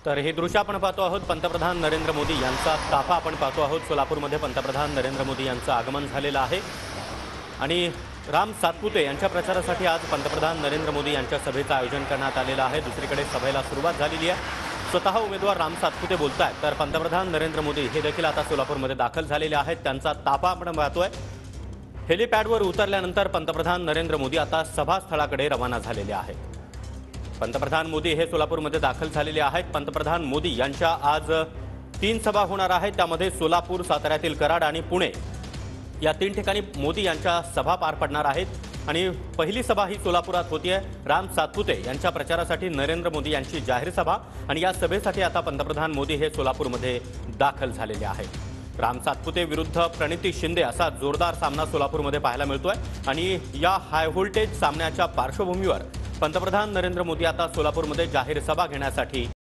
तर हे दृश्य आपण पाहतो आहोत पंतप्रधान नरेंद्र मोदी यांचा ताफा आपण पाहतो आहोत। सोलापूरमध्ये पंतप्रधान नरेंद्र मोदी यांचं आगमन झालेलं आहे आणि राम सातपुते यांच्या प्रचारासाठी आज पंतप्रधान नरेंद्र मोदी यांच्या सभेचं आयोजन करण्यात आलेलं आहे। दुसरीकडे सभेला सुरुवात झालेली आहे। स्वतः उमेदवार राम सातपुते बोलतायत, तर पंतप्रधान नरेंद्र मोदी हे देखील आता सोलापूरमध्ये दाखल झालेले आहेत। त्यांचा ताफा आपण पाहतोय। हेलिपॅडवर उतरल्यानंतर पंतप्रधान नरेंद्र मोदी आता सभास्थळाकडे रवाना झालेले आहेत। पंतप्रधान मोदी हे सोलापूरमध्ये दाखल झालेले आहेत। पंतप्रधान मोदी यांच्या आज 3 सभा होणार आहेत। त्यामध्ये सोलापूर, साताऱ्यातील कराड आणि पुणे या 3 ठिकाणी मोदी यांच्या सभा पार पडणार आहेत आणि पहिली सभा ही सोलापुरात होतीये। राम सातपुते यांच्या प्रचारासाठी नरेंद्र मोदी यांची जाहीर सभा आणि या सभेसाठी आता पंतप्रधान मोदी हे सोलापूरमध्ये दाखल झालेले आहेत। राम सातपुते विरुद्ध प्रणिती शिंदे असा जोरदार सामना सोलापूरमध्ये पाहायला मिळतोय आणि या हाय व्होल्टेज सामन्याच्या पार्श्वभूमीवर पंतप्रधान नरेंद्र मोदी आता सोलापूरमध्ये जाहीर सभा घेण्यासाठी